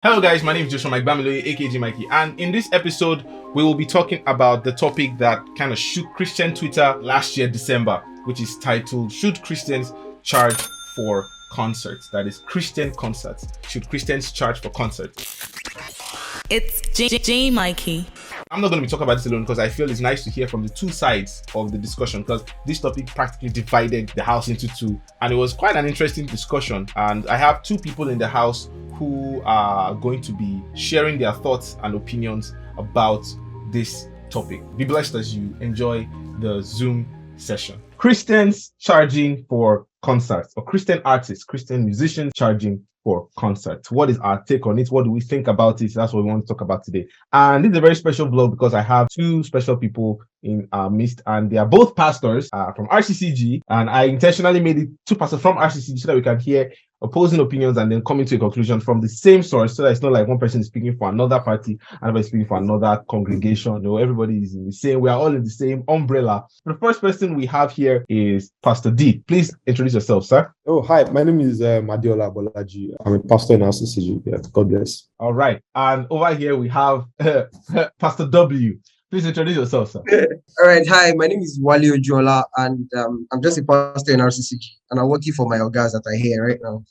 Hello guys, my name is Joshua Mike-Bamiloye, aka Mikey, and in this episode, we will be talking about the topic that kind of shook Christian Twitter last year, December, which is titled, Should Christians Charge for Concerts? That is, Christian concerts. Should Christians charge for concerts? It's J Mikey. I'm not going to be talking about this alone because I feel it's nice to hear from the two sides of the discussion, because this topic practically divided the house into two, and it was quite an interesting discussion. And I have two people in the house who are going to be sharing their thoughts and opinions about this topic. Be blessed as you enjoy the Zoom session. Christians charging for concerts, or Christian artists, Christian musicians charging for concerts. What is our take on it? What do we think about it? That's what we want to talk about today. And this is a very special vlog because I have two special people in our midst, and they are both pastors from RCCG, and I intentionally made it two pastors from RCCG so that we can hear opposing opinions and then coming to a conclusion from the same source, so that it's not like one person is speaking for another party, another is speaking for another congregation. No, everybody is in the same, we are all in the same umbrella. The first person we have here is Pastor D. Please introduce yourself, sir. Oh, hi, my name is Adeola Bolaji. I'm a pastor in RCCG. Yeah, God bless. All right. And over here we have Pastor W. Please introduce yourself, sir. All right. Hi, my name is Wale Adeola, and I'm just a pastor in RCCG, and I'm working for my guys that are here right now.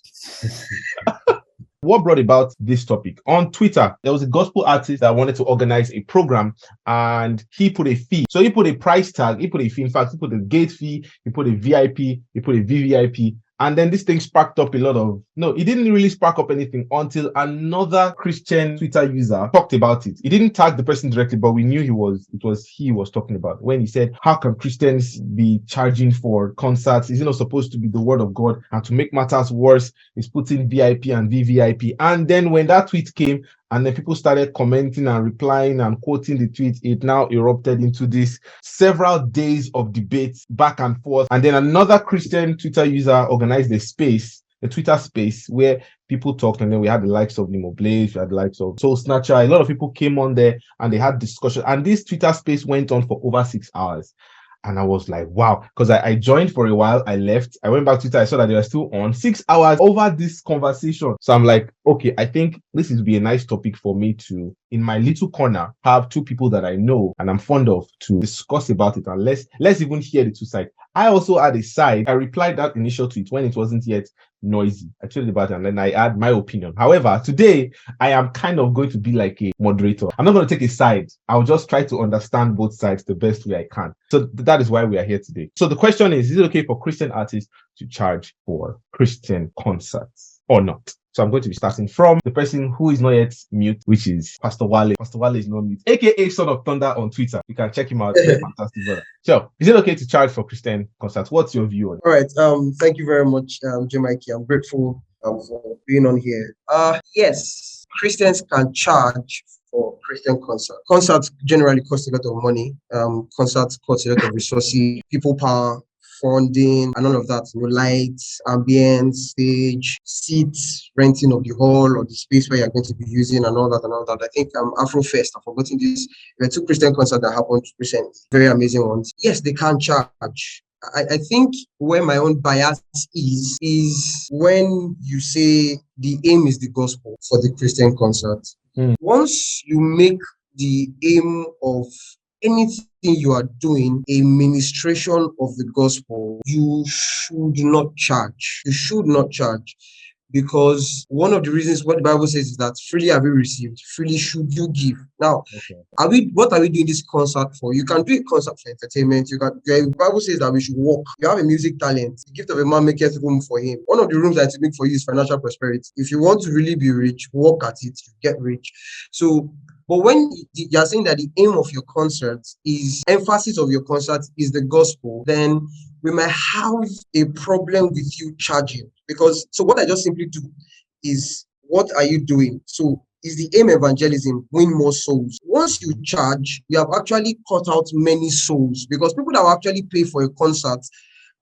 What brought about this topic? On Twitter, there was a gospel artist that wanted to organize a program, and he put a fee. So he put a price tag, he put a fee. In fact, he put a gate fee, he put a VIP, he put a VVIP. And then this thing sparked up a lot of... No, it didn't really spark up anything until another Christian Twitter user talked about it. He didn't tag the person directly, but we knew he was talking about, when he said, how can Christians be charging for concerts? Is it not supposed to be the word of God? And to make matters worse, he's putting VIP and VVIP. And then when that tweet came, and then people started commenting and replying and quoting the tweet, it now erupted into this several days of debates back and forth. And then another Christian Twitter user organized a Twitter space where people talked, and then we had the likes of Nemo Blaze, we had the likes of Soul Snatcher. A lot of people came on there and they had discussion. And this Twitter space went on for over 6 hours. And I was like, wow, because I joined for a while, I left, I went back to Twitter, I saw that they were still on 6 hours over this conversation. So I'm like, okay, I think this would be a nice topic for me to, in my little corner, have two people that I know and I'm fond of to discuss about it. And let's even hear the two sides. I also had a side. I replied that initial tweet when it wasn't yet noisy. I told you about it, and then I add my opinion. However, today I am kind of going to be like a moderator. I'm not going to take a side. I'll just try to understand both sides the best way I can. So that is why we are here today. So the question is it okay for Christian artists to charge for Christian concerts or not? So I'm going to be starting from the person who is not yet mute, which is Pastor Wale. Pastor Wale is not mute, aka Son of Thunder on Twitter. You can check him out. Fantastic brother. So, is it okay to charge for Christian concerts? What's your view on it? All right. Thank you very much, J Mikey. I'm grateful for being on here. Yes, Christians can charge for Christian concerts. Concerts generally cost a lot of money. Concerts cost a lot of resources, people power, funding, and all of that. Lights, ambience, stage, seats, renting of the hall or the space where you're going to be using, and all that. I think Afrofest, I've forgotten this. There were two Christian concerts that happened recently. Very amazing ones. Yes, they can charge. I think where my own bias is when you say the aim is the gospel for the Christian concert. Once you make the aim of anything you are doing a ministration of the gospel, you should not charge. You should not charge. Because one of the reasons what the Bible says is that freely have you received, freely should you give. Now, what are we doing this concert for? You can do a concert for entertainment. The Bible says that we should work. You have a music talent. The gift of a man maketh room for him. One of the rooms that I make for you is financial prosperity. If you want to really be rich, work at it, you get rich. So, but when you're saying that the aim of your concert is, emphasis of your concert is the gospel, then we might have a problem with you charging. Because, so what I just simply do is, what are you doing? So is the aim evangelism, win more souls? Once you charge, you have actually cut out many souls, because people that will actually pay for a concert,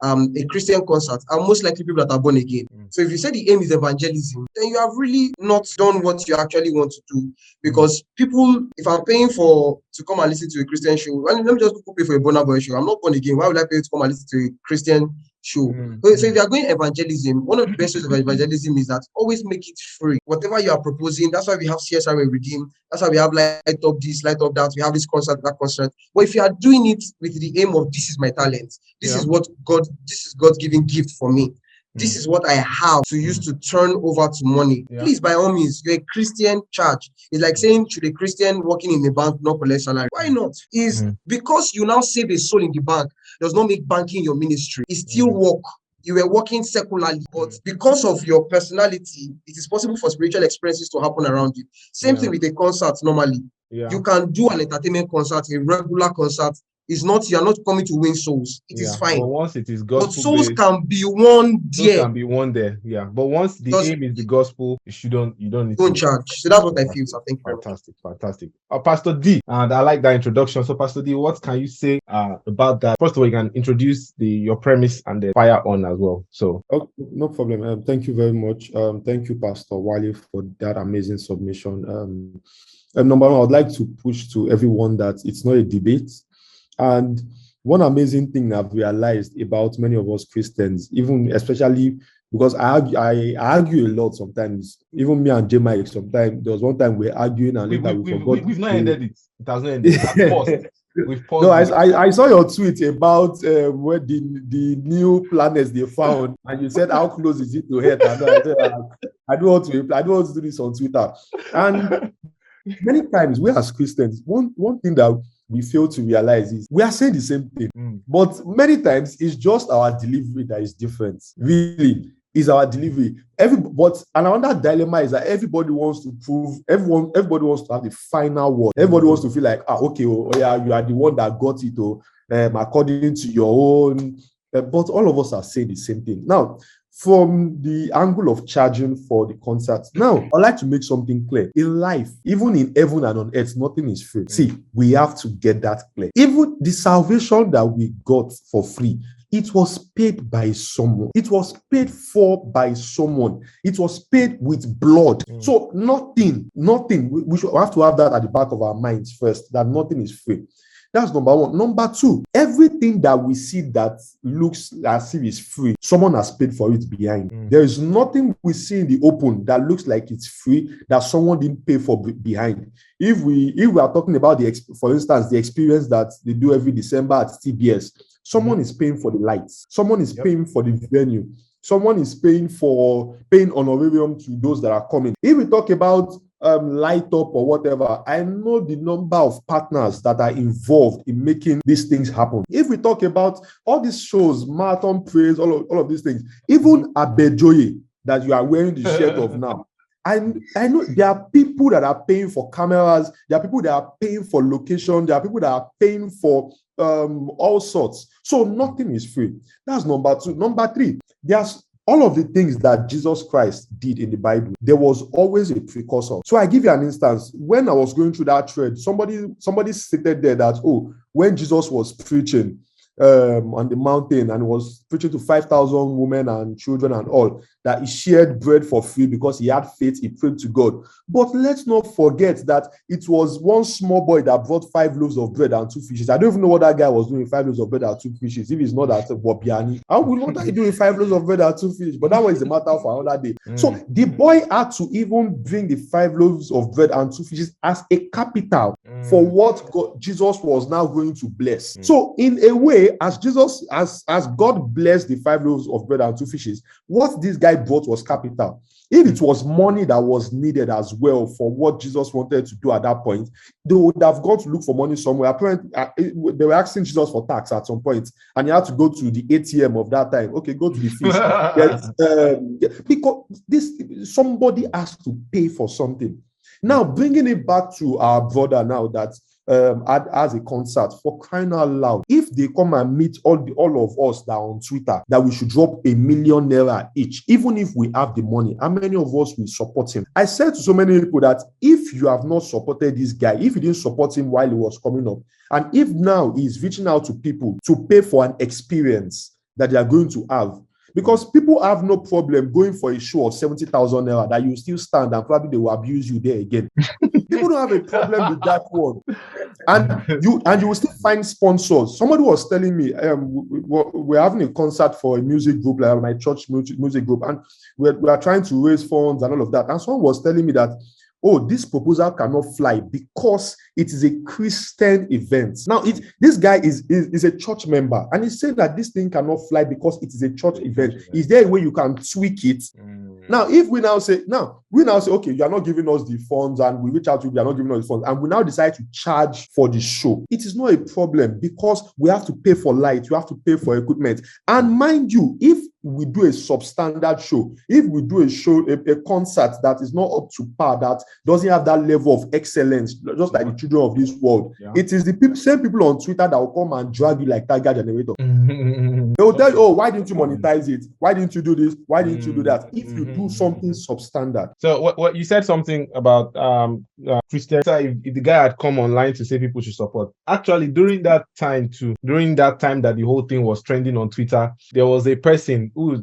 a Christian concert, are most likely people that are born again. So if you say the aim is evangelism, then you have really not done what you actually want to do. Because people, if I'm paying to come and listen to a Christian show, let me just pay for a Burna Boy show. I'm not born again. Why would I pay to come and listen to a Christian show. So if you are going evangelism, one of the best ways of evangelism is that always make it free. Whatever you are proposing, that's why we have CSR and Redeem. That's why we have light up this, light up that. We have this concert, that concert. But if you are doing it with the aim of this is my talent, this is God's given gift for me. This is what I have to use to turn over to money. Please, by all means, you're a Christian church. It's like saying, should a Christian working in the bank not collect salary? Why not? Is because you now save a soul in the bank does not make banking your ministry. It's still work. You were working secularly, but because of your personality, it is possible for spiritual experiences to happen around you. Same thing with a concert normally. You can do an entertainment concert, a regular concert. It's not, you're not coming to win souls. It is fine. But once it is But gospel, souls can be won souls there. can be won there. Yeah. But once the aim is the gospel, you don't need Don't to charge. So that's what I feel. So thank you very much. Fantastic. Pastor D, and I like that introduction. So Pastor D, what can you say about that? First of all, you can introduce your premise and then fire on as well. So no problem. Thank you very much. Thank you, Pastor Wale, for that amazing submission. Number one, I'd like to push to everyone that it's not a debate. And one amazing thing I've realized about many of us Christians, even especially because I argue a lot sometimes, even me and J-Mike sometimes. There was one time we were arguing and later we forgot. We've not ended it. It has not ended. We've paused. No, I saw your tweet about where the new planets they found, and you said how close is it to Earth? And I said I don't want to reply. I don't want to do this on Twitter. And many times we as Christians, one thing that we fail to realize is we are saying the same thing, but many times it's just our delivery that is different. Really, is our delivery. But another dilemma is that everybody wants to prove. Everybody wants to have the final word. Everybody wants to feel like, you are the one that got it, according to your own. But all of us are saying the same thing. Now, from the angle of charging for the concert. Now, I'd like to make something clear. In life, even in heaven and on earth, nothing is free. See, we have to get that clear. Even the salvation that we got for free, it was paid by someone. It was paid for by someone. It was paid with blood. So nothing, we should have to have that at the back of our minds first, that nothing is free. That's number one. Number two, everything that we see that looks as if it's free, someone has paid for it behind. There is nothing we see in the open that looks like it's free that someone didn't pay for behind. If we are talking about for instance, the experience that they do every December at TBS, someone is paying for the lights. Someone is paying for the venue. Someone is paying honorarium to those that are coming. If we talk about light up or whatever, I know the number of partners that are involved in making these things happen. If we talk about all these shows, marathon praise, all of these things, even Adeola that you are wearing the shirt of now, I know there are people that are paying for cameras, there are people that are paying for location, there are people that are paying for all sorts. So nothing is free. That's number two. Number three, there's all of the things that Jesus Christ did in the Bible, there was always a precursor. So I give you an instance. When I was going through that thread, somebody stated there that, when Jesus was preaching on the mountain and was preaching to 5,000 women and children and all, that he shared bread for free because he had faith, he prayed to God. But let's not forget that it was one small boy that brought 5 loaves of bread and 2 fishes. I don't even know what that guy was doing with 5 loaves of bread and 2 fishes, if it's not that Bobiani. I would know what he doing with 5 loaves of bread and 2 fishes, but that one is a matter for another day. So the boy had to even bring the 5 loaves of bread and 2 fishes as a capital for what Jesus was now going to bless. So in a way, as God blessed the 5 loaves of bread and 2 fishes, what this guy brought was capital. If it was money that was needed as well for what Jesus wanted to do at that point, they would have gone to look for money somewhere. Apparently, they were asking Jesus for tax at some point, and he had to go to the ATM of that time. Okay, go to the feast. Because somebody has to pay for something. Now, bringing it back to our brother now that as a concert, for crying out loud, if they come and meet all of us that are on Twitter that we should drop ₦1 million each, even if we have the money, how many of us will support him? I said to so many people that if you have not supported this guy, if you didn't support him while he was coming up, and if now he's reaching out to people to pay for an experience that they are going to have, because people have no problem going for a show of 70,000 naira that you still stand and probably they will abuse you there again. People don't have a problem with that one. And you will still find sponsors. Somebody was telling me, we're having a concert for a music group, like my church music group, and we are trying to raise funds and all of that. And someone was telling me that, oh, this proposal cannot fly because it is a Christian event. Now, this guy is a church member, and he said that this thing cannot fly because it is a church event. Is there a way you can tweak it? Now, if we now say, okay, you are not giving us the funds, and we reach out to you, you are not giving us the funds, and we now decide to charge for the show, it is not a problem because we have to pay for light, we have to pay for equipment. And mind you, if we do a substandard show, if we do a concert that is not up to par, that doesn't have that level of excellence, just like the children of this world, it is the same people on Twitter that will come and drag you like Tiger Generator. They will tell you, oh, why didn't you monetize it? Why didn't you do this? Why didn't you do that? If you do something substandard. So what you said something about Christian, if the guy had come online to say people should support, actually during that time that the whole thing was trending on Twitter, there was a person who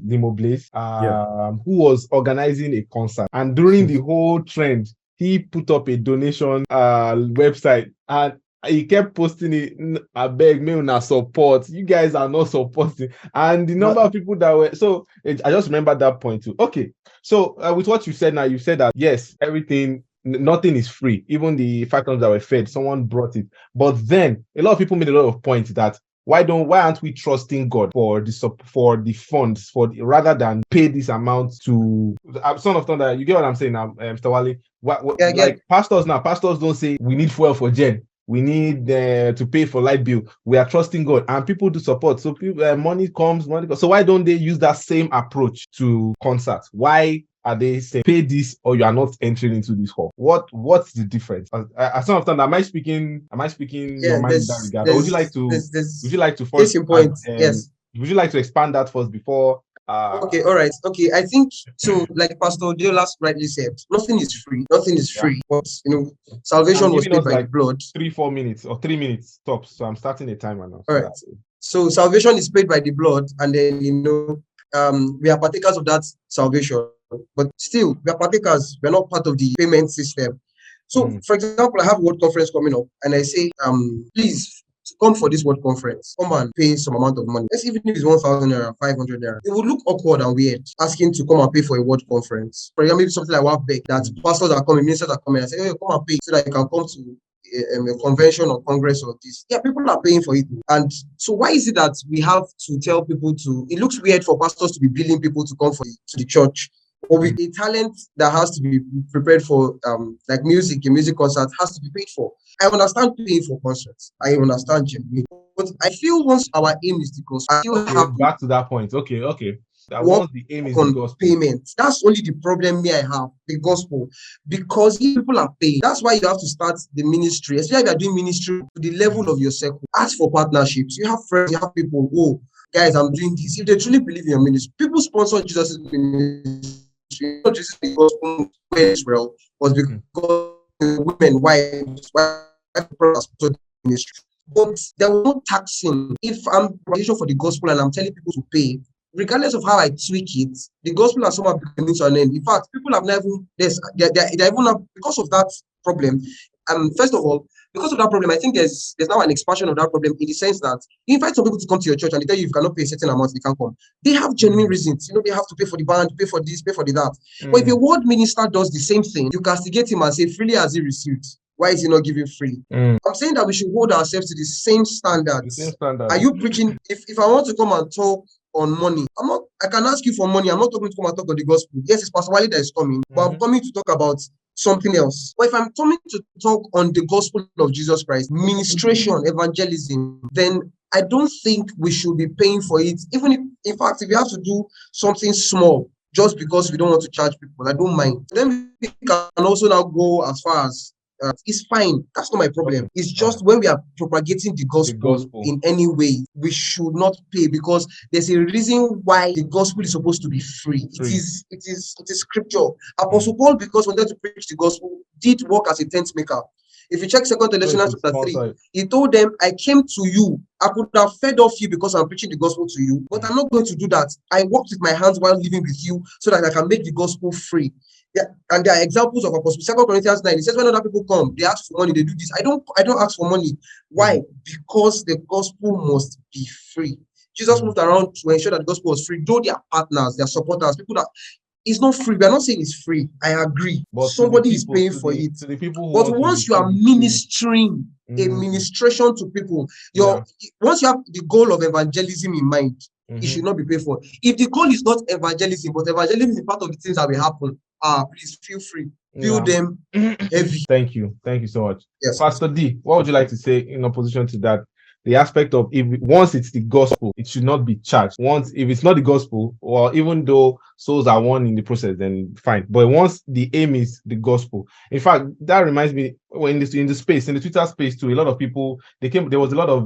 was organizing a concert, and during the whole trend, he put up a donation website, and he kept posting it. I beg me una support. You guys are not supporting, and the number of people that were I just remember that point too. Okay, so with what you said now, you said that yes, nothing is free. Even the factors that were fed, someone brought it. But then a lot of people made a lot of points that why aren't we trusting God for the funds rather than pay this amount to Son of Thunder? You get what I'm saying now, Mr. Wale? Pastors don't say we need fuel for gen. We need to pay for light bill. We are trusting God, and people do support. So people, money comes. So why don't they use that same approach to concerts? Why are they saying pay this or you are not entering into this hall? What's the difference? As some of them, am I speaking your mind in that regard? Or would you like to first point? Yes. Would you like to expand that first before? Okay, all right. Okay, I think so. Like Pastor Adeola rightly said, nothing is free. Nothing is free. But salvation was paid by the blood. 3-4 minutes or 3 minutes tops. So I'm starting a timer now. All right. So salvation is paid by the blood, and then we are partakers of that salvation. But still, we are partakers. We are not part of the payment system. So, for example, I have a word conference coming up, and I say, please come for this word conference. Come and pay some amount of money. Let's even if it's 1,000 naira, 500 naira. It would look awkward and weird asking to come and pay for a word conference. For example, something like WAFBEC, that pastors are coming, ministers are coming, and say, hey, come and pay so that you can come to a convention or congress or this. Yeah, people are paying for it. And so why is it that we have to tell people it looks weird for pastors to be billing people to come to the church? Or with a talent that has to be prepared for, like a music concert has to be paid for. I understand paying for concerts. I understand genuinely. But I feel once our aim is the gospel, I still have back to that point. Okay. That once the aim is the gospel. Payment. That's only the problem I have, the gospel. Because if people are paying, that's why you have to start the ministry. Especially if you're doing ministry to the level of your circle. Ask for partnerships. You have friends, you have people, guys, I'm doing this. If they truly believe in your ministry, people sponsor Jesus' ministry. Not just the gospel Israel was because women, wives, ministry. But there was no taxing. If I'm position for the gospel and I'm telling people to pay, regardless of how I tweak it, the gospel has somehow becoming to an end. In fact, people have never because of that problem. First of all, because of that problem, I think there's now an expansion of that problem in the sense that you invite some people to come to your church and they tell you cannot pay a certain amount, they can't come. They have genuine reasons. They have to pay for the band, pay for this, pay for that. But if a word minister does the same thing, you castigate him and say, freely has he received. Why is he not giving freely? I'm saying that we should hold ourselves to the same standards. Are you preaching? If I want to come and talk on money, I can ask you for money. I'm not talking to come and talk on the gospel. Yes, it's Pastor Wale that is coming, but I'm coming to talk about something else. But if I'm coming to talk on the gospel of Jesus Christ, ministration, evangelism, then I don't think we should be paying for it. Even if, in fact, if we have to do something small, just because we don't want to charge people, I don't mind. Then we can also now go as far as it's fine. That's not my problem. It's just when we are propagating the gospel in any way, we should not pay, because there's a reason why the gospel is supposed to be free. It is scripture. Apostle Paul, because wanted to preach the gospel, did work as a tent maker. If you check 2 Thessalonians chapter 3, he told them, I came to you. I could have fed off you because I'm preaching the gospel to you, but I'm not going to do that. I worked with my hands while living with you so that I can make the gospel free. Yeah, and there are examples of apostles. 2 Corinthians 9, it says when other people come, they ask for money, they do this. I don't ask for money. Why? Because the gospel must be free. Jesus moved around to ensure that the gospel was free, though they are partners, they are supporters, people that it's not free. We are not saying it's free. I agree. But Somebody is paying for it. To the people who But want once to you are receive it, ministering a ministration to people, once you have the goal of evangelism in mind, it should not be paid for. If the goal is not evangelism, but evangelism is part of the things that will happen, please feel free. Feel them heavy. Thank you so much. Yes. Pastor D, what would you like to say in opposition to that? The aspect of once it's the gospel, it should not be charged. If it's not the gospel, or even though souls are won in the process, then fine. But once the aim is the gospel, in fact, that reminds me, in the Twitter space too, a lot of people there was a lot of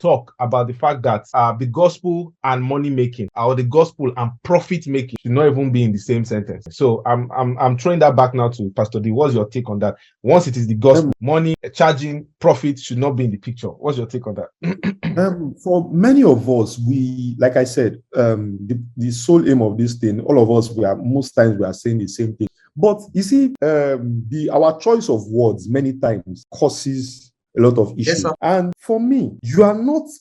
talk about the fact that the gospel and money making, or the gospel and profit making, should not even be in the same sentence. So I'm throwing that back now to Pastor D. What's your take on that? Once it is the gospel, money, charging, profit should not be in the picture. What's your take on that? For many of us, like I said, the sole aim of this thing, all of us, most times we are saying the same thing. But you see, our choice of words many times causes a lot of issues. Yes, and for me,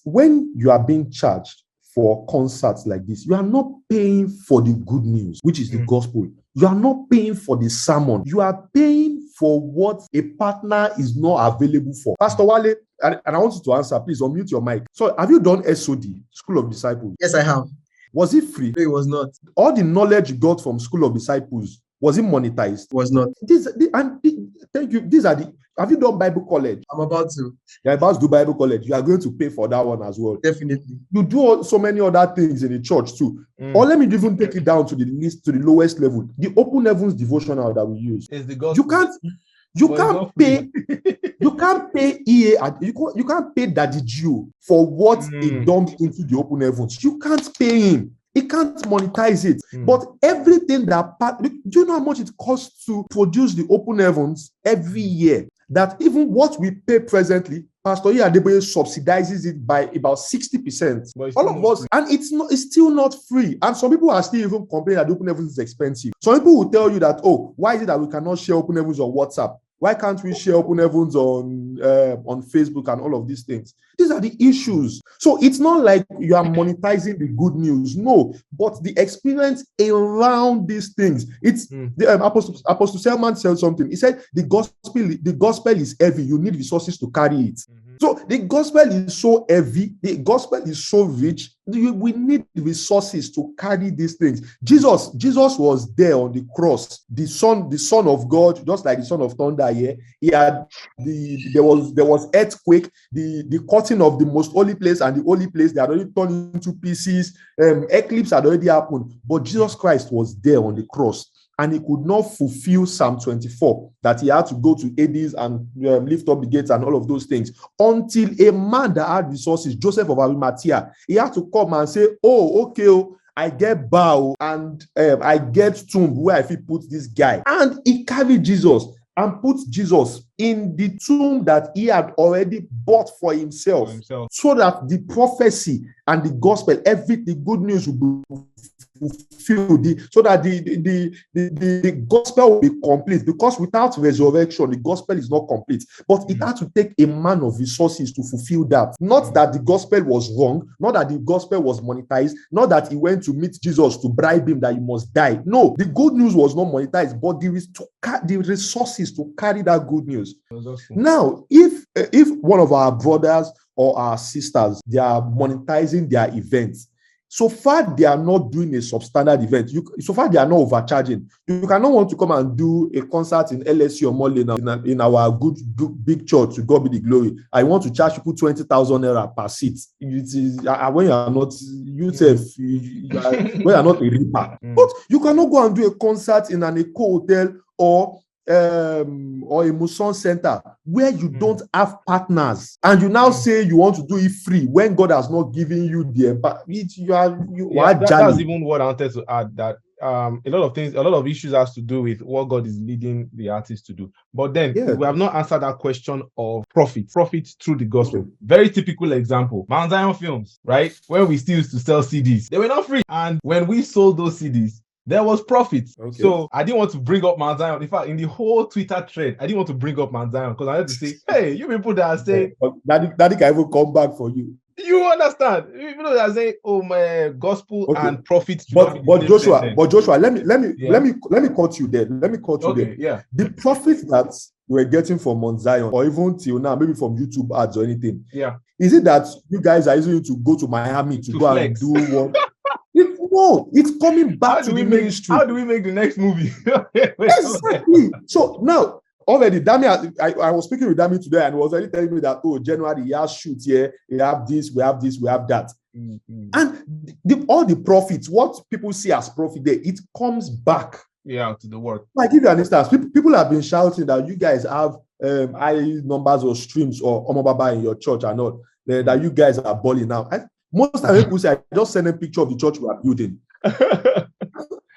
when you are being charged for concerts like this, you are not paying for the good news, which is the gospel. You are not paying for the sermon. You are paying for what a partner is not available for. Pastor Wale, and I want you to answer, please unmute your mic. So have you done SOD, School of Disciples? Yes, I have. Was it free? No, it was not. All the knowledge you got from School of Disciples, was it monetized? It was not. Thank you. Have you done Bible college? I'm about to. You're about to do Bible college. You are going to pay for that one as well. Definitely. You do so many other things in the church too. Or let me even take it down to the lowest level. The Open Heavens devotional that we use. Is the gospel. You can't pay EA. You can't pay Daddy Gio for what he dumped into the Open Heavens. You can't pay him. He can't monetize it. But everything do you know how much it costs to produce the Open Heavens every year? That even what we pay presently, Pastor Adeola subsidizes it by about 60%. All of us, and it's still not free. And some people are still even complaining that Open Heavens is expensive. Some people will tell you that, why is it that we cannot share Open Heavens on WhatsApp? Why can't we share Open Heavens on Facebook and all of these things? These are the issues. So it's not like you are monetizing the good news. No, but the experience around these things. It's the Apostle Selman said something. He said the gospel is heavy. You need resources to carry it. So the gospel is so heavy. The gospel is so rich. We need resources to carry these things. Jesus was there on the cross. The son of God, just like the son of thunder here. He had there was earthquake. The curtain of the most holy place and the holy place, they had already turned into pieces. Eclipse had already happened. But Jesus Christ was there on the cross. And he could not fulfill Psalm 24, that he had to go to Hades and lift up the gates and all of those things, until a man that had resources, Joseph of Arimathea, he had to come and say, I get bow and I get tomb where I fit put this guy. And he carried Jesus and put Jesus in the tomb that he had already bought for himself. So that the prophecy and the gospel, the good news will be fulfilled, so that the gospel will be complete. Because without resurrection, the gospel is not complete. But it had to take a man of resources to fulfill that. Not that the gospel was wrong, not that the gospel was monetized, not that he went to meet Jesus to bribe him that he must die. No, the good news was not monetized, but the resources to carry that good news. Now, if one of our brothers or our sisters, they are monetizing their events, so far they are not doing a substandard event. So far they are not overcharging. You cannot want to come and do a concert in LSU or Mole in our good big church, to God be the glory. I want to charge people 20,000 naira per seat. It is when you are not when you are not a reaper. But you cannot go and do a concert in an Eco Hotel or a Muson center where you don't have partners, and you now say you want to do it free when God has not given you the that's even what I wanted to add, that a lot of issues has to do with what God is leading the artist to do. But then we have not answered that question of profit through the gospel. Very typical example, Mount Zion Films, right? When we still used to sell CDs, they were not free, and when we sold those CDs, there was profit. Okay. So I didn't want to bring up Mount Zion. In fact, in the whole Twitter thread, I didn't want to bring up Mount Zion because I had to say, hey, you people that are saying, But daddy can even come back for you. you understand? People that are saying, oh, my gospel Okay. and profit. But Joshua, let me cut you there. Let me cut you Okay, there. yeah. The profit that we're getting from Mount Zion, or even till now, maybe from YouTube ads or anything. Yeah. Is it that you guys are using it to go to Miami to go flex. and do what? No, it's coming back to the ministry. How do we make the next movie? Exactly. So now, already, Dami, I was speaking with Dami today, and he was already telling me that, oh, January, he has shoots here, we have this, we have that. Mm-hmm. And all the profits, what people see as profit there, it comes back. Yeah, to the work. Like, if you understand, people have been shouting that you guys have high numbers of streams or Omobaba in your church and all, that you guys are balling now. Most of the people say, I just send a picture of the church we are building.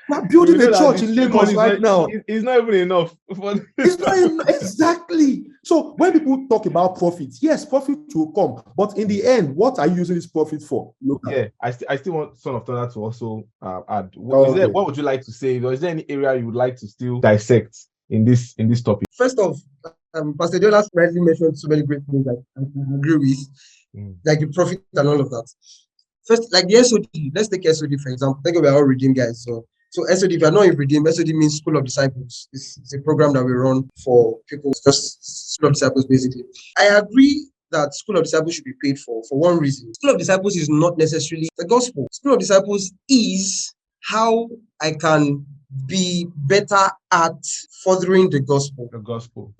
We're building a church in Lagos right now. It's not even enough. It's not enough. Exactly. So when people talk about profits, yes, profit will come. But in the end, what are you using this profit for? Yeah, I still want Son of Thunder to also add. Okay. What would you like to say? Or is there any area you would like to still dissect in this topic? First off, Pastor Adeola rightly mentioned so many great things that I agree with, like the profit and all of that. First, like the SOD, let's take SOD for example. Think we're all redeemed guys. So SOD, if you're not in redeemed, SOD means School of Disciples. It's a program that we run for people, just School of Disciples basically. I agree that School of Disciples should be paid for one reason. School of Disciples is not necessarily the gospel. School of Disciples is how I can be better at furthering the gospel. The gospel.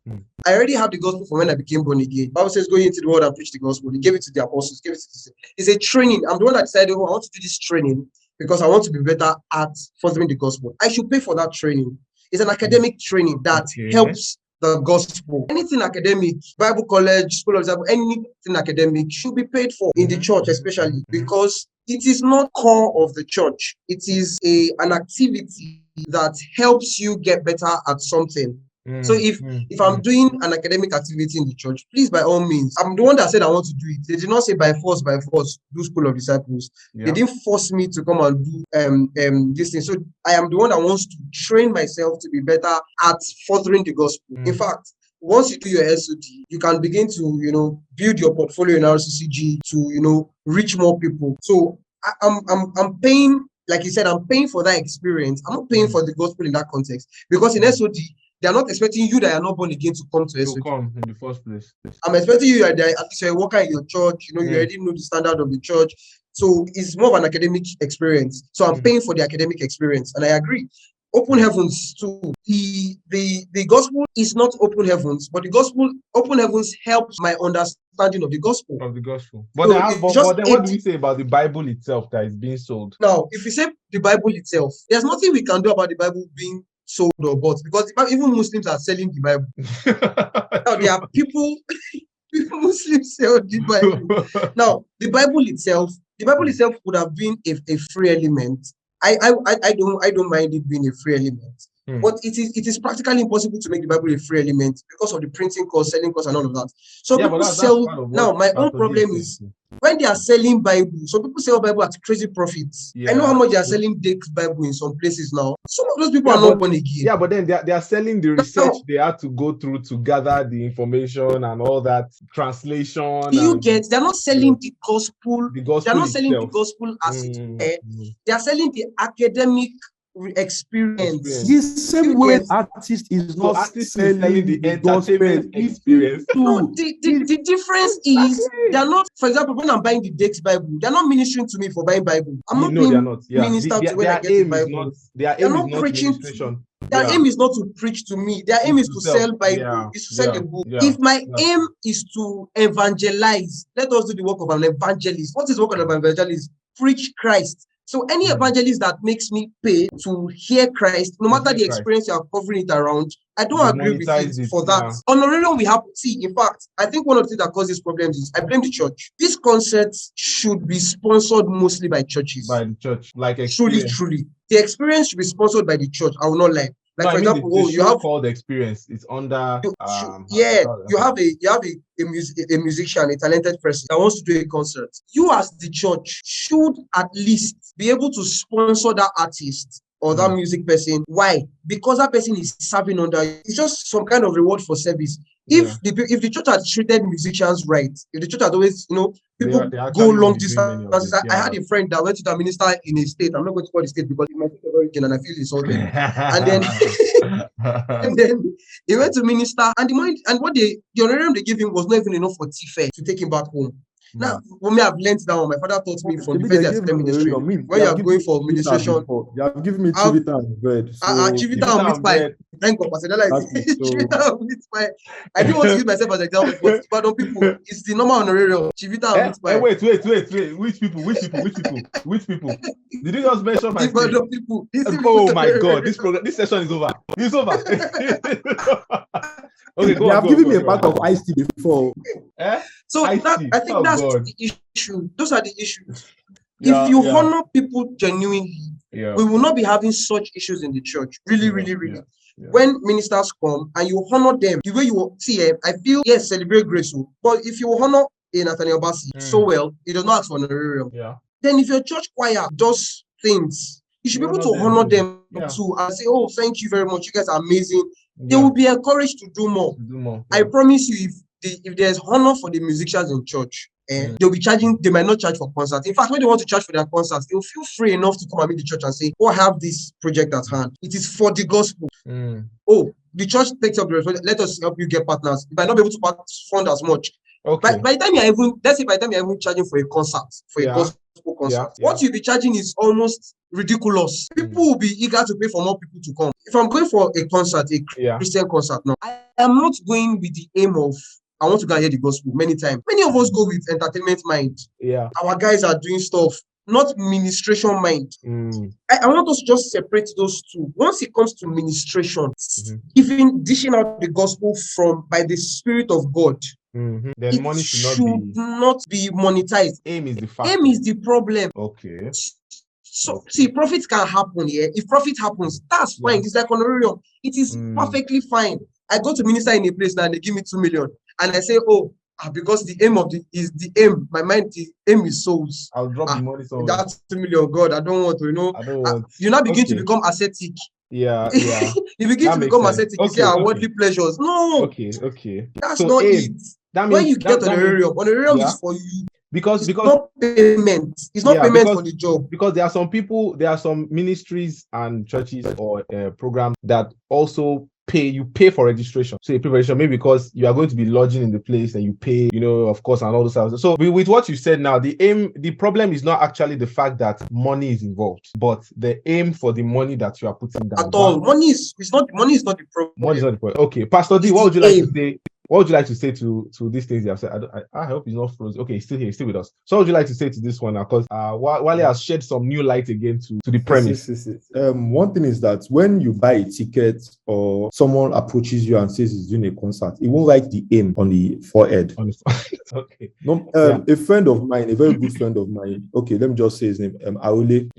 I already have the gospel from when I became born again. The Bible says, go into the world and preach the gospel. He gave it to the apostles, gave it to it's a training. I'm the one that decided, I want to do this training because I want to be better at furthering the gospel. I should pay for that training. It's an academic training that helps the gospel. Anything academic, Bible college, School of Disciples, anything academic should be paid for in the church, especially because it is not core of the church. It is an activity that helps you get better at something. So if I'm doing an academic activity in the church, please, by all means, I'm the one that said I want to do it. They did not say by force, do School of Disciples. They didn't force me to come and do this thing. So I am the one that wants to train myself to be better at furthering the gospel. In fact, once you do your SOD, you can begin to, build your portfolio in RCCG to, reach more people. So I'm paying, like you said, I'm paying for that experience. I'm not paying for the gospel in that context because in SOD, they are not expecting you that are not born again to come to SOD. Come in the first place. I'm expecting you at least you're a worker in your church. You already know the standard of the church. So it's more of an academic experience. So I'm paying for the academic experience, and I agree. Open heavens too. The gospel is not open heavens, but the gospel, open heavens helps my understanding of the gospel. But then what do we say about the Bible itself that is being sold? Now, if we say the Bible itself, there's nothing we can do about the Bible being sold or bought because even Muslims are selling the Bible. Now there are people Muslims sell the Bible. Now the Bible itself would have been a free element. I don't mind it being a free element. But it is practically impossible to make the Bible a free element because of the printing cost, selling cost, and all of that. So people sell. Now, my own problem is when they are selling Bible. So people sell Bible at crazy profits. I know how much they are selling Dake's Bible in some places now. Some of those people are not born again. Yeah, but then they are selling the research they had to go through to gather the information and all that translation. They're not selling the gospel. They're not selling the gospel as they are selling the academic experience. The same way artist is not selling the entertainment experience. No, the difference is they're not, for example, when I'm buying the Dake's Bible, they're not ministering to me for buying Bible. I'm not being ministered to when I get the Bible. They're not preaching. Their aim is not to preach to me. Their aim is to sell Bible, is to sell the book. If my aim is to evangelize, let us do the work of an evangelist. What is the work of an evangelist? Preach Christ. So any evangelist that makes me pay to hear Christ, no matter the experience you are covering it around, I don't agree with it for that. Honorarium we have to see. In fact, I think one of the things that causes problems is I blame the church. These concerts should be sponsored mostly by churches. By the church, like truly. The experience should be sponsored by the church. I will not lie. Like for example, you have called experience. It's under you have a musician, a talented person that wants to do a concert. You as the church should at least be able to sponsor that artist or that music person. Why? Because that person is serving under you. It's just some kind of reward for service. If the church had treated musicians right, if the church had always, people they go actually long won't be doing many of distances. this. I had a friend that went to the minister in a state. I'm not going to call the state because it might be very and I feel insulted. And then and then he went to minister, and the money and what the honorarium they gave him was not even enough for tea fare to take him back home. Now, for me, I've learned that one. My father taught me from the first day I started ministry. When you are going for administration, you have given me chivita and bread. Chivita and meat pie. Thank God, Chivita and meat pie. I didn't want to use myself as an example, but on people, it's the normal honorarium. Chivita and meat pie. Wait. Which people? Did you just mention my state? People. Oh my God, this session is over. It's over. Okay, go you on. Have given me a pack of iced tea before. So I think that's the issue. Those are the issues. If you honor people genuinely, we will not be having such issues in the church. Really. When ministers come and you honor them, the way you will see, I feel, yes, celebrate grace. But if you honor a Nathaniel Bassi so well, he does not ask for honorarium. Then if your church choir does things, you should be able to honor them too and say, oh, thank you very much. You guys are amazing. They will be encouraged to do more. I promise you, if there's honor for the musicians in church, they'll be charging, they might not charge for concerts. In fact, when they want to charge for their concerts, they'll feel free enough to come and meet the church and say, oh, I have this project at hand. It is for the gospel. Oh, the church takes up the responsibility. Let us help you get partners. You might not be able to fund as much. Okay. By the time you're even charging for a concert, for a gospel concert, what you'll be charging is almost ridiculous. People will be eager to pay for more people to come. If I'm going for a concert, a Christian concert now, I am not going with the aim of I want to go and hear the gospel many times. Many of us go with entertainment mind. Our guys are doing stuff, not ministration mind. I want us to just separate those two. Once it comes to ministration, even dishing out the gospel by the Spirit of God, then it money should not not be monetized. Aim is the factor. Aim is the problem. Okay. So see, profit can happen here. If profit happens, that's fine. It's like honorarium. It is perfectly fine. I go to minister in a place now and they give me 2 million. And I say, because the aim is the aim. My mind, the aim is souls. I'll drop the money somewhere. That's 2 million. God, I don't want to, I don't want. You now begin to become ascetic. You begin to become ascetic. You say worldly pleasures. No. Okay. That's not it. When you get honorarium is for you. Because it's not payment. It's not payment for the job. Because there are some ministries and churches or programs that also pay for registration. So you pay for registration, maybe because you are going to be lodging in the place and you pay, of course, and all those things. So with what you said now, the problem is not actually the fact that money is involved, but the aim for the money that you are putting down. At all. Money is not the problem. Money is not the problem. Okay. Pastor D, what would you like to say? What would you like to say to these things you have said? I hope he's not frozen. Okay, he's still here, he's still with us. So what would you like to say to this one now? Because Wale has shed some new light again to the premise. One thing is that when you buy a ticket or someone approaches you and says he's doing a concert, he won't write the aim on the forehead. Okay. No, a friend of mine, a very good friend of mine, okay, let me just say his name, Adeola,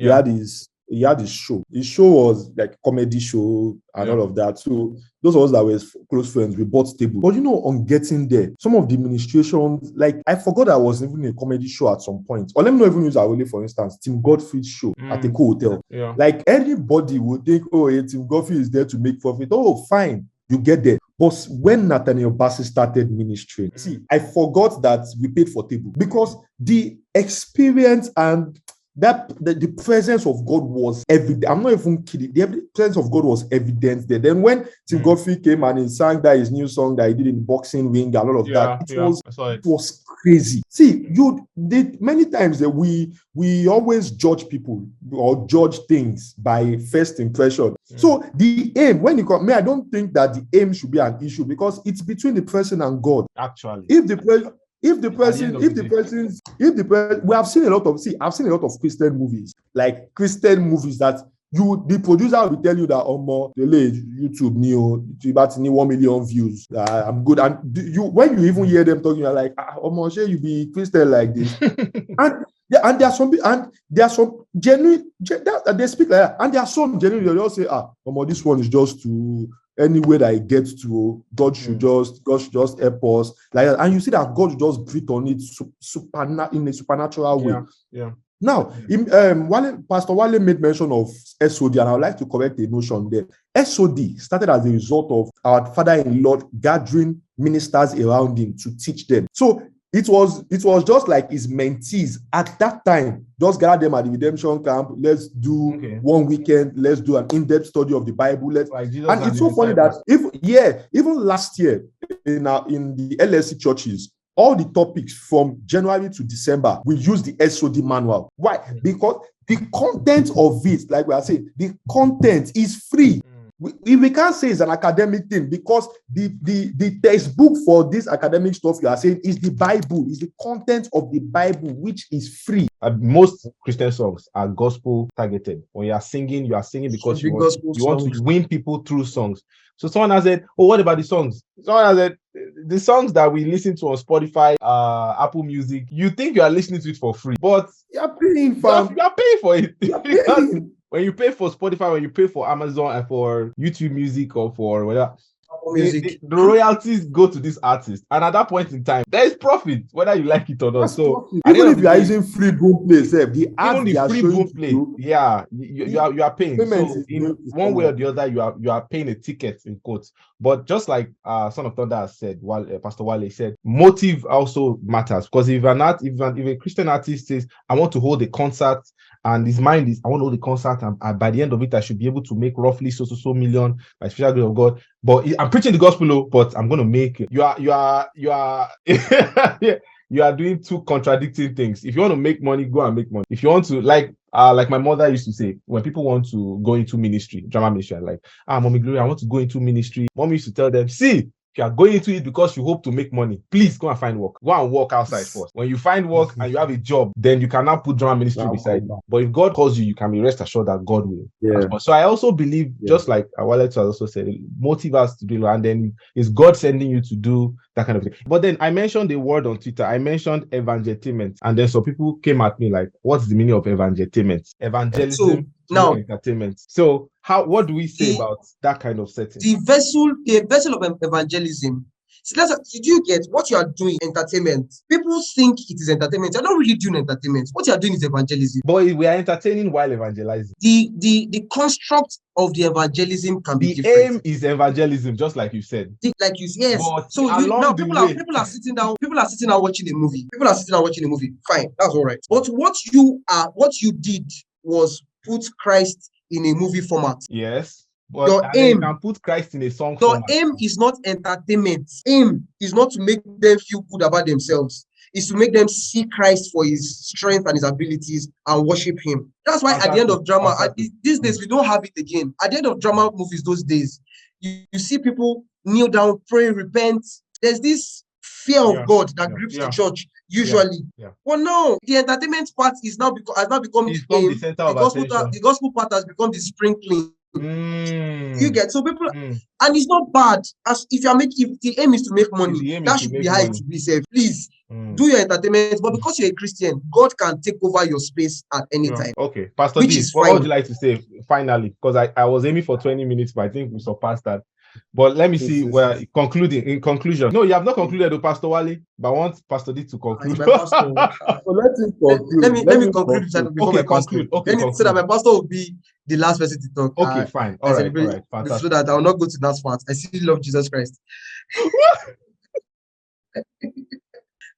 he had his show. His show was like comedy show and all of that. So those of us that were close friends, we bought tables. But on getting there, some of the administrations, like I forgot I was even in a comedy show at some point. Or let me not even use Adeola, for instance, Tim Godfrey's show at a hotel. Like anybody would think, Tim Godfrey is there to make profit. Oh, fine. You get there. But when Nathaniel Bassi started ministry, see, I forgot that we paid for table because the experience and that the presence of God was evident. I'm not even kidding. The presence of God was evident there. Then when Tim Godfrey came and he sang his new song that he did in Boxing Ring and all of that, it was crazy. See, many times that we always judge people or judge things by first impression. So the aim, when you come, I don't think that the aim should be an issue because it's between the person and God. Actually, we have seen a lot of Christian movies, like Christian movies that the producer will tell you that YouTube Neo, about 1 million views. I'm good. And when you even hear them talking, you're like, sure you be Christian like this. and there are some genuine they speak like that, and there are some genuine they just say, this one is just to anywhere that it gets to, God should just help us like that. And you see that God just breathe on it in a supernatural way. Now, Pastor Wale made mention of SOD, and I would like to correct a notion there. SOD started as a result of our father-in-law gathering ministers around him to teach them. So it was just like his mentees at that time, just gather them at the redemption camp. Let's do one weekend, let's do an in-depth study of the Bible. And it's so funny that even last year in the LSC churches, all the topics from January to December, we use the SOD manual. Why? Because the content of it, like we are saying, the content is free. We can't say it's an academic thing, because the textbook for this academic stuff you are saying is the Bible, is the content of the Bible, which is free. Most Christian songs are gospel targeted. When you are singing because you want to win people through songs. So someone has said, "Oh, what about the songs?" Someone has said, "The songs that we listen to on Spotify, Apple Music, you think you are listening to it for free, but you're paying, fam. You are paying for it." You're paying. When you pay for Spotify, when you pay for Amazon and for YouTube Music or for whatever, the royalties go to this artist, and at that point in time, there is profit, whether you like it or not. So even if you are using free boom play, the ads they are showing you, you are paying. So in one way or the other, you are paying a ticket in quotes. But just like Son of Thunder has said, Pastor Wale said, motive also matters, because if a Christian artist says, "I want to hold a concert," and his mind is, "I want to hold the concert, and by the end of it, I should be able to make roughly so million by special grace of God. But I'm preaching the gospel, but I'm going to make it." You are you are doing two contradicting things. If you want to make money, go and make money. If you want to, like my mother used to say, when people want to go into ministry, drama ministry, like, Mommy Glory, I want to go into ministry. Mommy used to tell them, "See, if you are going into it because you hope to make money, please go and find work. Go and work outside first. When you find work and you have a job, then you can now put drama ministry beside you. But if God calls you, you can be rest assured that God will." Yeah. So I also believe, just like Wale has also said, motive has to do, and then is God sending you to do that kind of thing. But then I mentioned a word on Twitter. I mentioned evangelitainment, and then some people came at me like, "What's the meaning of evangelitainment?" Evangelism. Now, entertainment. So what do we say about that kind of setting? The vessel of evangelism. So did you get what you are doing? Entertainment. People think it is entertainment. You're not really doing entertainment. What you are doing is evangelism. But we are entertaining while evangelizing. The construct of the evangelism can be different. The aim is evangelism, just like you said. Yes. But so now people are sitting down. People are sitting down watching a movie. Fine, that's all right. But what you did was put Christ in a movie format. Yes. But your aim, you can put Christ in a song format. Your aim is not entertainment. Aim is not to make them feel good about themselves. It's to make them see Christ for his strength and his abilities and worship him. That's why at the end of drama, these days we don't have it again. At the end of drama movies those days, you see people kneel down, pray, repent. There's this fear of God that grips the church usually. Well, no, the entertainment part has now become the aim. The gospel part has become the sprinkling. You get, so people, and it's not bad. As if the aim is to make money, that should be how it should be said. Please do your entertainment, but because you're a Christian, God can take over your space at any time. Okay, Pastor D, what would you like to say finally? Because I was aiming for 20 minutes, but I think we surpassed that. But let me see where in conclusion. No, you have not concluded, Pastor Wale, but I want Pastor D to conclude. So let him conclude. Let me conclude before my pastor. So that my pastor will be the last person to talk. Okay, fine. All right. Fantastic. So that I will not go to that part. I still love Jesus Christ.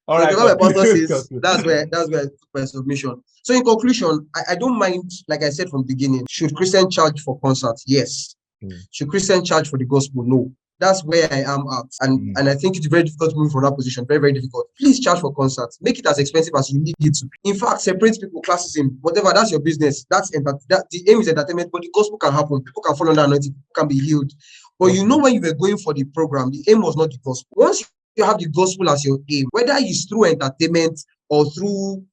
All right. My pastor says, that's where I put my submission. So in conclusion, I don't mind, like I said from the beginning, should Christian charge for concerts? Yes. Should Christian charge for the gospel? No. That's where I am at. And I think it's very difficult to move from that position. Very, very difficult. Please charge for concerts. Make it as expensive as you need it to. In fact, separate people, classism, whatever, that's your business. The aim is entertainment, but the gospel can happen. People can fall under anointing, people can be healed. But you know, when you were going for the program, the aim was not the gospel. Once you have the gospel as your aim, whether it's through entertainment or through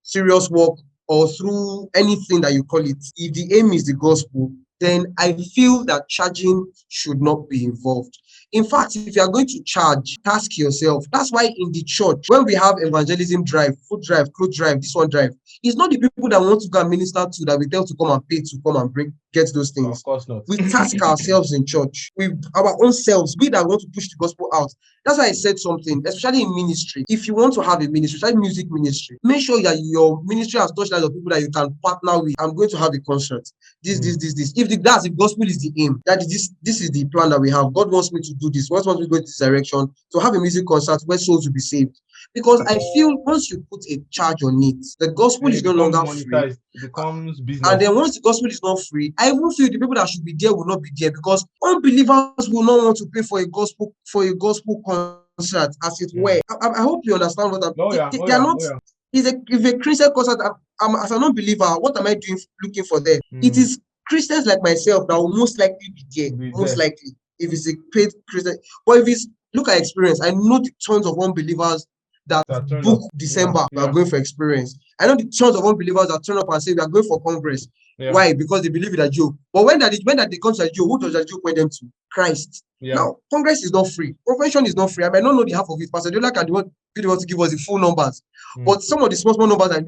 serious work or through anything that you call it, if the aim is the gospel, then I feel that charging should not be involved. In fact, if you are going to charge, ask yourself. That's why in the church, when we have evangelism drive, food drive, clothes drive, this one drive, it's not the people that want to go and minister to that we tell to come and pay to come and bring get those Of things. course not. We task ourselves in church, we our own selves, we that want to push the gospel out. That's why I said something, especially in ministry. If you want to have a ministry, especially music ministry, make sure that your ministry has touched lives of people that you can partner with. I'm going to have a concert. This. If the gospel is the aim, that is this is the plan that we have. God wants me to do this. God wants me to go in this direction, to have a music concert where souls will be saved. Because I feel once you put a charge on it, the gospel Then is it no becomes longer free. monetized. It becomes business. And then once the gospel is not free, I even feel the people that should be there will not be there, because unbelievers will not want to pay for a gospel concert, as it were. I hope you understand what I'm. They are not. If a Christian concert, as an unbeliever, what am I doing looking for there? It is Christians like myself that will most likely be there. Most likely, if it's a paid Christian. But if it's, look at experience, I know the tons of unbelievers that book December, we are going for experience. I know the tons of unbelievers that turn up and say we are going for Congress. Why? Because they believe in a joke. But when that they come to a joke, who does that joke point them to? Christ. Now, Congress is not free. Convention is not free. I might not know the half of it. Pastor Adeola can be the one to give us the full numbers. But some of the small numbers I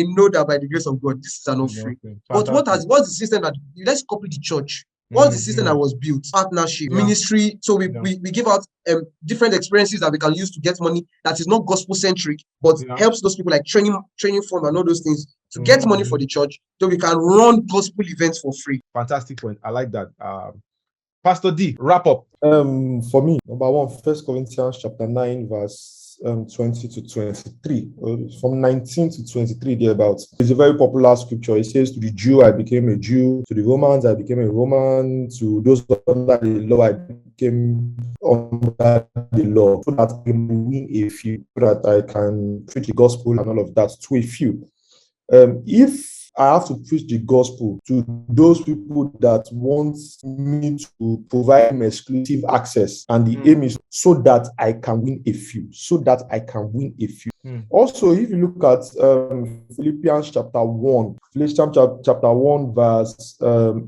know that by the grace of God, this is not free. But what's the system that, let's copy the church. What's the system that was built? Partnership, ministry. So we give out different experiences that we can use to get money that is not gospel centric, but helps those people, like training fund and all those things, to get money for the church, so we can run gospel events for free. Fantastic point. I like that. Pastor D, wrap up. For me, number one, 1 Corinthians chapter 9, verse 20 to 23, from 19 to 23 thereabouts. It's a very popular scripture. It says, to the Jew I became a Jew, to the Romans I became a Roman, to those under the law I became under the law, so that I can win a few, so that I can preach the gospel and all of that to a few. If I have to preach the gospel to those people that want me to provide them exclusive access, and the aim is so that I can win a few, Also, if you look at Philippians chapter 1, verse,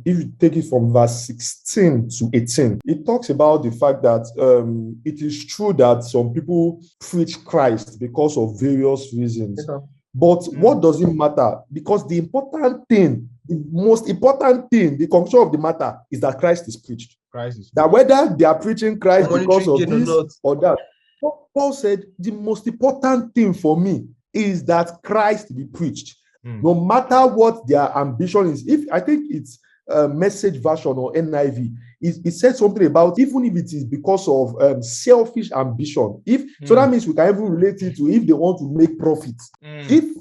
if you take it from verse 16 to 18, it talks about the fact that it is true that some people preach Christ because of various reasons. But what does it matter? Because the most important thing, the conclusion of the matter is that Christ is preached. That whether they are preaching Christ because of this or that, Paul said the most important thing for me is that Christ be preached. No matter what their ambition is. If I think it's a Message version or NIV, it said something about even if it is because of selfish ambition. So that means we can even relate it to if they want to make profit.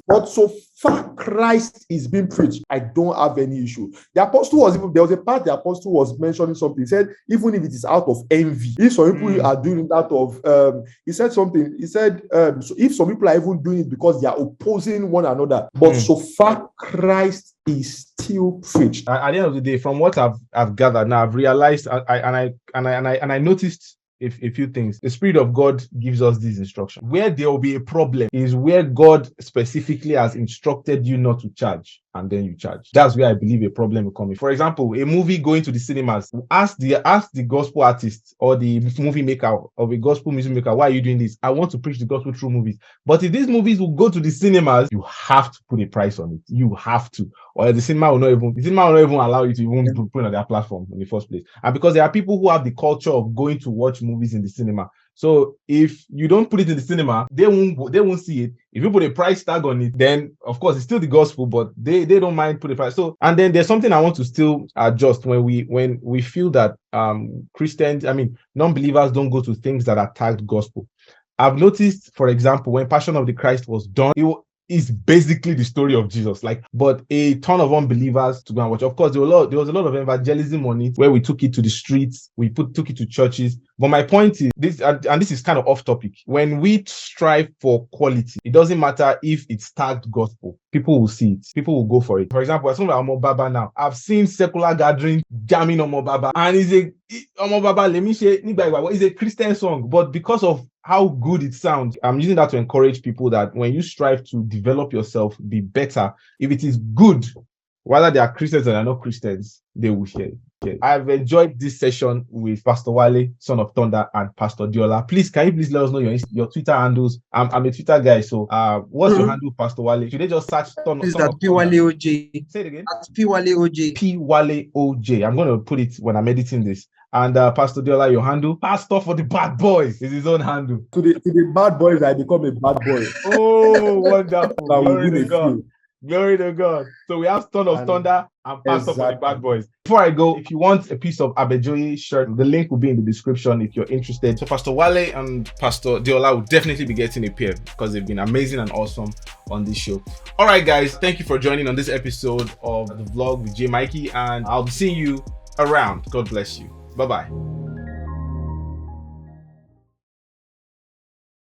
But so far Christ is being preached, I don't have any issue. The apostle there was a part the apostle was mentioning something. He said, even if it is out of envy, if some people are doing that he said something. He said, so if some people are even doing it because they are opposing one another, but so far Christ is still preached. At the end of the day, from what I've gathered now, I've realized and I noticed a few things. The Spirit of God gives us this instruction. Where there will be a problem is where God specifically has instructed you not to charge, and then you charge. That's where I believe a problem will come in. For example, a movie going to the cinemas. Ask the gospel artist or the movie maker of a gospel music maker, why are you doing this? I want to preach the gospel through movies. But if these movies will go to the cinemas, you have to put a price on it. You have to. Or the cinema will not even allow you to even put on their platform in the first place. And because there are people who have the culture of going to watch movies in the cinema. So if you don't put it in the cinema, they won't see it. If you put a price tag on it, then of course it's still the gospel, but they don't mind putting a price. So, and then there's something I want to still adjust when we feel that non-believers don't go to things that are tagged gospel. I've noticed, for example, when Passion of the Christ was done, is basically the story of Jesus, but a ton of unbelievers to go and watch. Of course, there was a lot of evangelism on it, where we took it to the streets, took it to churches. But my point is this, and this is kind of off topic. When we strive for quality, it doesn't matter if it's tagged gospel. People will see it. People will go for it. For example, as soon as Omo Baba now, I've seen secular gatherings jamming Omo Baba, and Omo Baba, let me say, it's a Christian song, but because of how good it sounds, I'm using that to encourage people that when you strive to develop yourself, be better. If it is good, whether they are Christians or they are not Christians, they will hear it. Okay. I've enjoyed this session with Pastor Wale, Son of Thunder, and Pastor Adeola. Please, can you please let us know your Twitter handles? I'm a Twitter guy, so what's your handle, Pastor Wale? Should they just search Son of Thunder? P-Wale-OJ. Say it again. At P-Wale-OJ. P-Wale-OJ. I'm going to put it when I'm editing this. And Pastor Adeola, your handle? Pastor for the Bad Boys is his own handle. To the bad boys, I become a bad boy. Oh, wonderful. Glory to God. Glory to God. So we have Son of Thunder and Pastor for the Bad Boys. Before I go, if you want a piece of Adeola shirt, the link will be in the description if you're interested. So Pastor Wale and Pastor Adeola will definitely be getting a pair because they've been amazing and awesome on this show. All right, guys, thank you for joining on this episode of the vlog with J Mikey, and I'll be seeing you around. God bless you. Bye-bye.